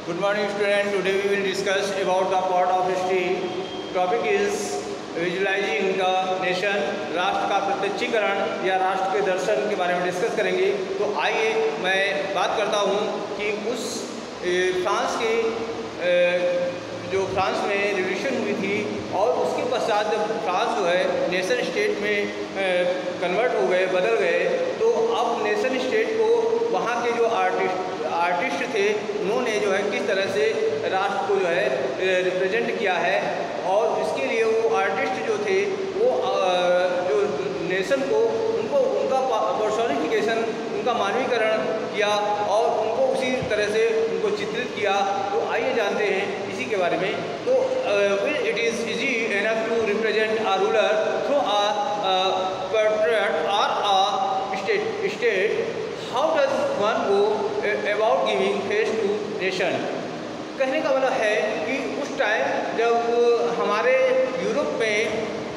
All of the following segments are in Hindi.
Good morning student. Today we will discuss about the part of history. Topic is visualising the nation. राष्ट्र का प्रत्यक्षीकरण या राष्ट्र के दर्शन के बारे में डिस्कस करेंगे. तो आइए मैं बात करता हूँ कि उस फ्रांस के जो फ्रांस में रिवॉल्यूशन हुई थी और उसके पश्चात जब फ्रांस जो है नेशन स्टेट में कन्वर्ट हो गए, बदल गए, तो अब नेशन स्टेट को वहाँ के जो आर्टिस्ट थे उन्होंने जो है किस तरह से राष्ट्र को जो है रिप्रेजेंट किया है. और इसके लिए वो आर्टिस्ट जो थे वो जो नेशन को उनका पर्सोनिफिकेशन, उनका मानवीकरण किया और उनको उसी तरह से उनको चित्रित किया. तो आइए जानते हैं इसी के बारे में. तो it is easy enough to represent a ruler through a portrait or a state. How does one go about giving face to nation? कहने का मतलब है कि उस टाइम जब हमारे यूरोप में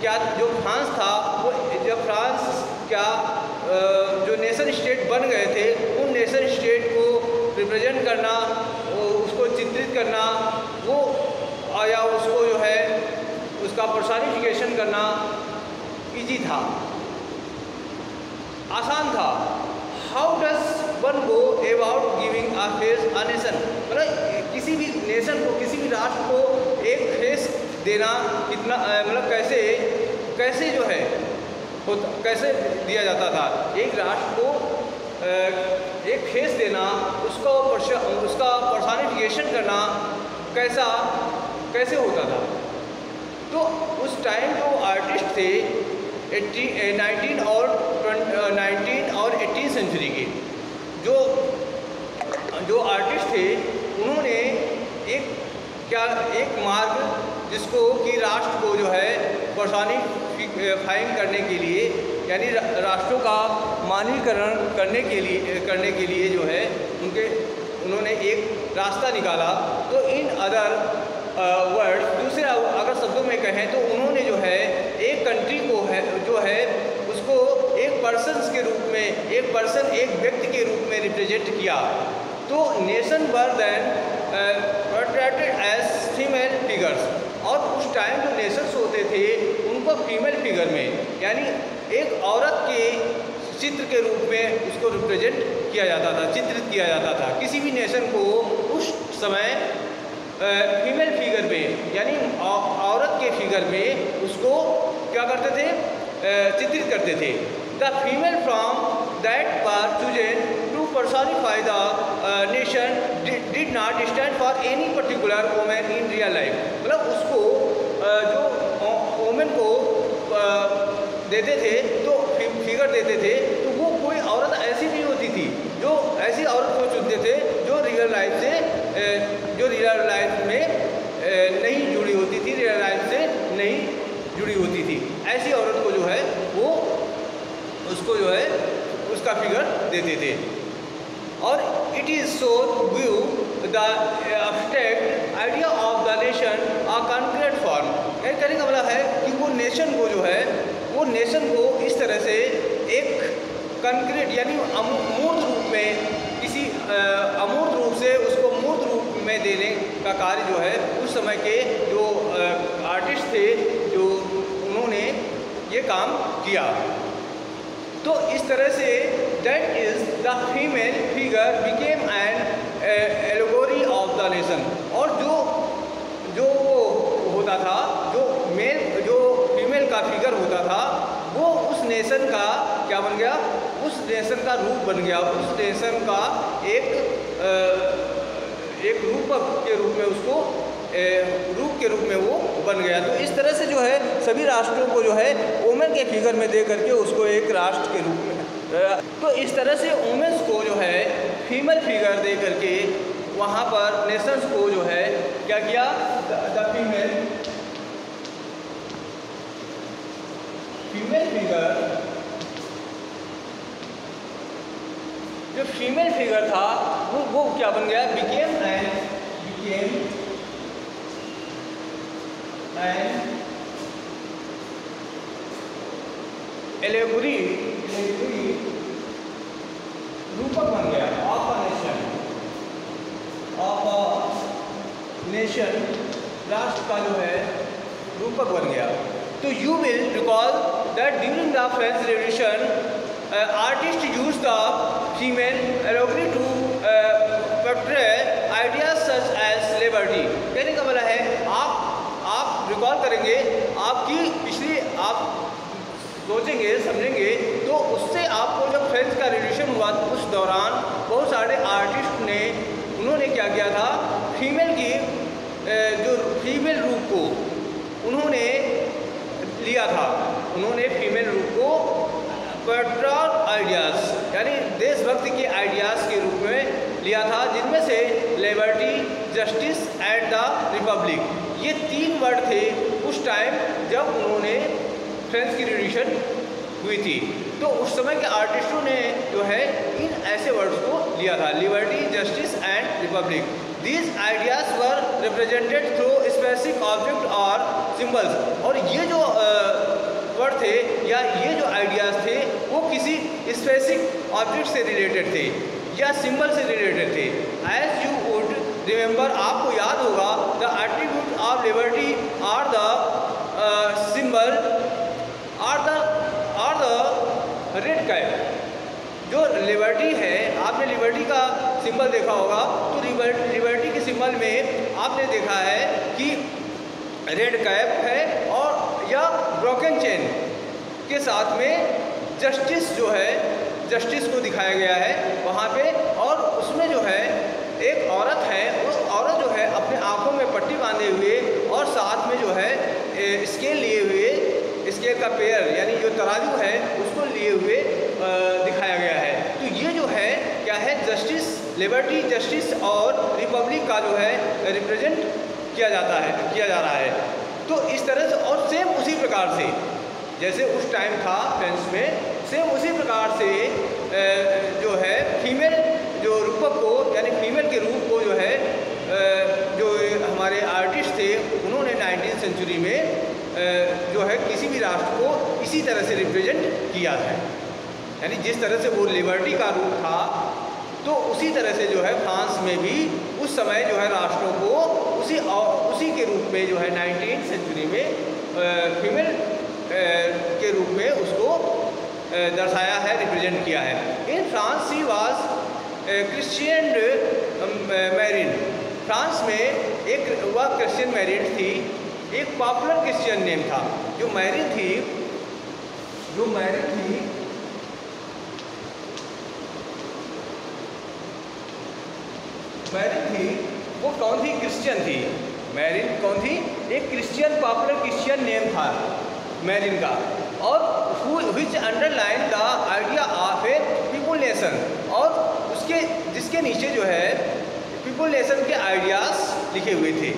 क्या जो फ्रांस था, वो जब फ्रांस क्या जो नेशन स्टेट बन गए थे, उन नेशन स्टेट को रिप्रेजेंट करना, उसको चित्रित करना, वो या उसको जो है उसका पर्सोनिफिकेशन करना इजी था, आसान था. How does one go about giving a face a nation? मतलब किसी भी नेशन को, किसी भी राष्ट्र को एक फेस देना कितना, मतलब कैसे जो है कैसे दिया जाता था. एक राष्ट्र को एक फेस देना, उसका पर्सोनिफिकेशन करना कैसे होता था. तो उस टाइम जो आर्टिस्ट थे 19 और 18 सेंचुरी के जो आर्टिस्ट थे, उन्होंने एक मार्ग जिसको कि राष्ट्र को जो है पर्सोनिफाइंग करने के लिए, यानी राष्ट्रों का मानवीकरण करने के लिए जो है उन्होंने एक रास्ता निकाला. तो इन अदर वर्ड, दूसरे अगर शब्दों में कहें तो उन्होंने जो है एक कंट्री को जो है उसको एक पर्सन्स के रूप में, एक व्यक्ति के रूप में रिप्रेजेंट किया. तो nation were then portrayed as female figures. और उस टाइम जो नेशंस होते थे उनको फीमेल फिगर में, यानी एक औरत के चित्र के रूप में उसको रिप्रेजेंट किया जाता था, चित्रित किया जाता था. किसी भी नेशन को उस समय फीमेल फिगर में, यानी औरत के फिगर में उसको क्या करते थे, चित्रित करते थे. The female from that were chosen to personify the nation did not stand for any particular women in real life. मतलब उसको जो वुमेन को देते थे, तो फिगर देते थे, तो वो कोई औरत ऐसी नहीं होती थी, जो ऐसी औरत को चुनते थे जो रियल लाइफ में नहीं जुड़ी होती थी, रियल लाइफ से नहीं जुड़ी होती थी. ऐसी औरत को जो है वो उसको जो है उसका फिगर देते थे. और it is so view the abstract idea of the nation a concrete form. कहने का मतलब है कि वो नेशन को जो है, वो नेशन को इस तरह से एक कंक्रीट यानी अमूर्त रूप में, किसी अमूर्त रूप से उसको मूर्त रूप में देने का कार्य जो है उस समय के जो आर्टिस्ट थे, जो उन्होंने ये काम किया. तो इस तरह से that is the female figure became an allegory of the nation. और जो होता था, जो फीमेल का फिगर होता था, वो उस नेशन का क्या बन गया, उस नेशन का रूप बन गया, उस नेशन का एक रूप के रूप में उसको रूप के रूप में वो बन गया. तो इस तरह से जो है सभी राष्ट्रों को जो है वुमेन के फिगर में दे करके उसको एक राष्ट्र के रूप में, तो इस तरह से वुमेन्स को जो है फीमेल फिगर दे करके वहाँ पर नेशंस को जो है क्या किया, द फीमेल फिगर, जो फीमेल फिगर था वो क्या बन गया, बिकेम एलेगोरी रूपक बन गया of a nation, of nation, राष्ट्र का जो है रूपक बन गया। तो you will recall that during the French revolution artist use the female allegory to portray ideas such as liberty. कहने का मतलब है आप रिकॉल करेंगे, आपकी पिछली आप सोचेंगे समझेंगे तो उससे आपको जब फ्रेंच का रिवॉल्यूशन हुआ तो उस दौरान बहुत सारे आर्टिस्ट ने उन्होंने क्या किया था, फीमेल की जो फीमेल रूप को उन्होंने लिया था, उन्होंने फीमेल रूप को पेट्रियट आइडियाज़ यानी देशभक्ति के आइडियाज़ के रूप में लिया था, जिनमें से liberty, justice and the Republic, ये 3 वर्ड थे उस टाइम जब उन्होंने फ्रेंच की रिवॉल्यूशन हुई थी। तो उस समय के आर्टिस्टों ने जो है इन ऐसे वर्ड्स को लिया था, liberty, justice and Republic. These ideas were represented through specific object और सिंबल्स। और ये जो वर्ड थे या ये जो आइडियाज़ थे वो किसी स्पेसिफिक ऑब्जेक्ट से रिलेटेड थे या सिंबल से रिलेटेड थे। एज यू वुड रिमेंबर, आपको याद होगा, the attribute of liberty are the symbol are the red cap. जो लिबर्टी है, आपने लिबर्टी का सिंबल देखा होगा, तो लिबर्टी के सिंबल में आपने देखा है कि रेड कैप है और या ब्रोकन चेन के साथ में जस्टिस जो है, जस्टिस को दिखाया गया है वहाँ पे। और उसमें जो है एक औरत है, वो औरत जो है अपने आँखों में पट्टी बांधे हुए और साथ में जो है स्केल लिए हुए, स्केल का पेयर यानी जो तराजू है उसको लिए हुए दिखाया गया है। तो ये जो है क्या है, जस्टिस, लिबर्टी, जस्टिस और रिपब्लिक का जो है रिप्रेजेंट किया जा रहा है। तो इस तरह से और सेम उसी प्रकार से जैसे उस टाइम था फ्रेंच में, सेम उसी प्रकार से जो है फीमेल जो रूपक को यानी फीमेल के रूप को जो है जो हमारे आर्टिस्ट थे उन्होंने 19वीं सेंचुरी में जो है किसी भी राष्ट्र को इसी तरह से रिप्रेजेंट किया है। यानी जिस तरह से वो लिबर्टी का रूप था तो उसी तरह से जो है फ्रांस में भी उस समय जो है राष्ट्रों को उसी के रूप में जो है 19वीं सेंचुरी में फीमेल के रूप में उसको दर्शाया है, रिप्रेजेंट किया है। In France he was Christian marine. France में एक वह क्रिश्चियन मैरिड थी, एक पॉपुलर क्रिश्चियन नेम था। जो मैरिन थी वो कौन थी, क्रिश्चियन थी। मैरिन कौन थी, एक क्रिश्चियन, पॉपुलर क्रिश्चियन नेम था मैरिन का। और which underline the idea of a people nation, और उसके जिसके नीचे जो है पीपल नेशन के आइडियाज़ लिखे हुए थे,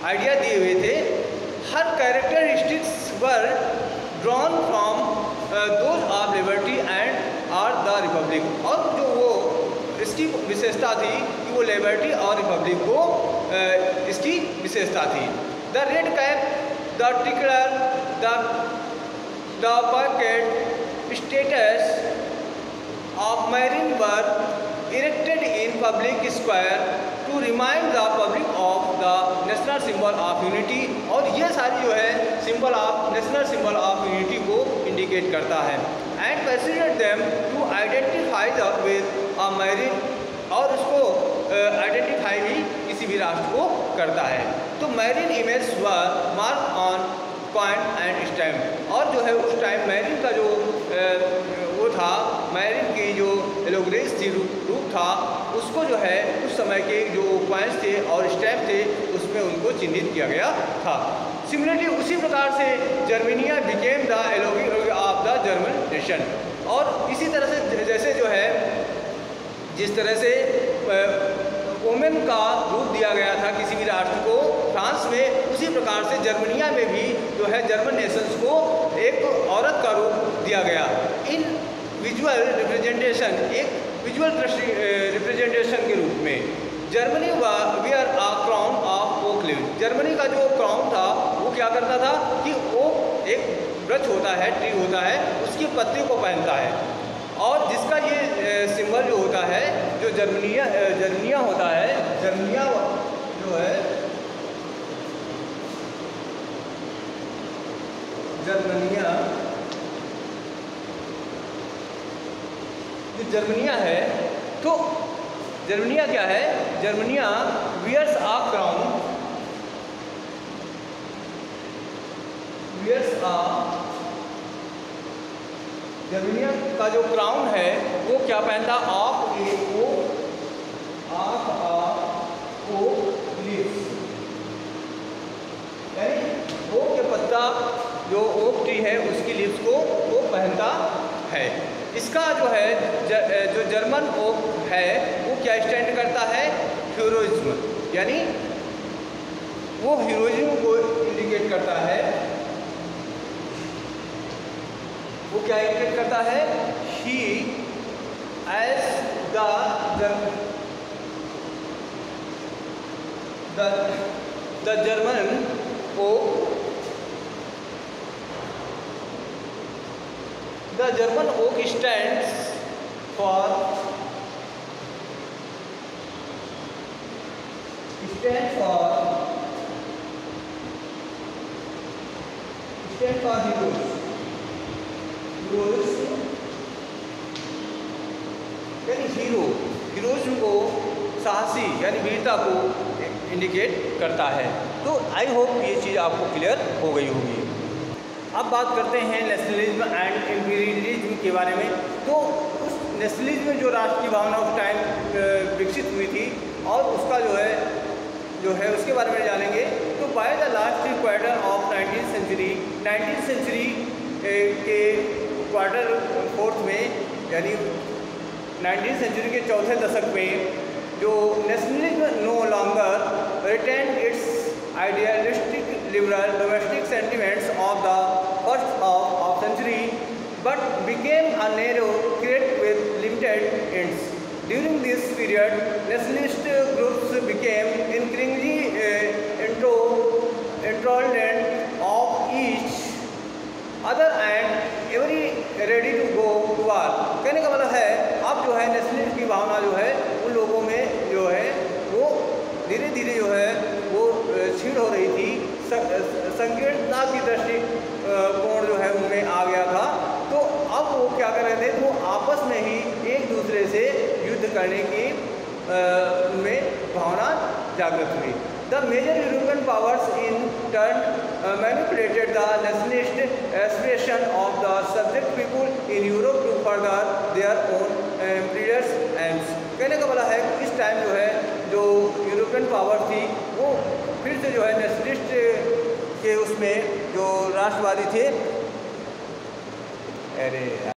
आइडिया दिए हुए थे। Her characteristics were drawn from those of liberty and are the republic. और जो वो इसकी विशेषता थी कि वो लिबर्टी और रिपब्लिक को इसकी विशेषता थी। The red cap, the tricolour, the cockade statues of Marianne were erected in public square to remind the public of the national symbol of unity. और ये सारी जो है symbol of national symbol of unity को इंडिकेट करता है। And facilitate them to identify the with a Marianne, और उसको आइडेंटिफाई भी किसी भी राष्ट्र को करता है। तो marine image were mark on point and stamp. और जो है उस टाइम मैरिन का जो वो था, मैरिन की जो एलोग्रेस थी, रूप था, उसको जो है उस समय के जो पॉइंट्स थे और स्टैम्प थे उसमें उनको चिन्हित किया गया था। सिमिलरली उसी प्रकार से Germania became the allegory of the German nation. और इसी तरह से जैसे जो है जिस तरह से वोमेन का रूप दिया गया था किसी भी राष्ट्र को फ्रांस में, उसी प्रकार से जर्मनिया में भी जो है जर्मन नेशंस को एक औरत का रूप दिया गया। इन विजुअल रिप्रेजेंटेशन, एक विजुअल रिप्रेजेंटेशन के रूप में Germany wear a crown of oak leave. Germany का जो क्राउन था वो क्या करता था कि वो एक वृक्ष होता है, ट्री होता है, उसकी पत्ती को पहनता है। और जिसका ये सिंबल जो होता है, जो जर्मनिया होता है, जर्मनिया जो है जर्मनिया है, तो जर्मनिया क्या है? जर्मनिया वियर्स आ क्राउन, जर्मनिया का जो क्राउन है वो क्या पहनता? ऑफ ए ओ लीव्स, यानी ओक के पत्ता जो ओक ट्री है उसकी लीव्स को वो पहनता है। इसका जो है जो जर्मन ओक है वो क्या स्टैंड करता है? हीरोइज्म, यानी वो हीरोइज्म को इंडिकेट करता है। वो क्या इंडिकेट करता है? He as the German oak, the German oak stands for heroes, यानी हीरोइज्म को, साहसी यानी वीरता को इंडिकेट करता है। तो आई होप ये चीज़ आपको क्लियर हो गई होगी। अब बात करते हैं नेशनलिज्म एंड इम्पीरियलिज्म के बारे में। तो उस नेशनलिज्म जो राष्ट्र की भावना उस टाइम विकसित हुई थी और उसका जो है उसके बारे में जानेंगे। तो by the last quarter of 19th century के क्वार्टर फोर्थ में, यानी 19th सेंचुरी के चौथे दशक में जो nationalism no longer retain its idealistic liberal domestic sentiments of the first half of century, but became a narrow creed with limited ends. During this period, nationalist groups became increasingly intolerant of each other and every ready to go to war. कहने का मतलब है अब जो है नेशनलिस्ट की भावना जो है उन लोगों में जो है वो धीरे धीरे जो है वो छीड़ हो रही थी। संकीर्णता की दृष्टि कोण जो है उनमें आ गया था। तो अब वो क्या कर रहे थे? वो आपस में ही एक दूसरे से युद्ध करने की उनमें भावना जागृत हुई। The major European powers in turn manipulated the nationalist aspiration of the subject people in Europe to further their own imperial aims. कहने का मतलब है कि इस टाइम जो है जो यूरोपियन पावर थी वो फिर से जो है नेशनलिस्ट के उसमें जो राष्ट्रवादी थे, अरे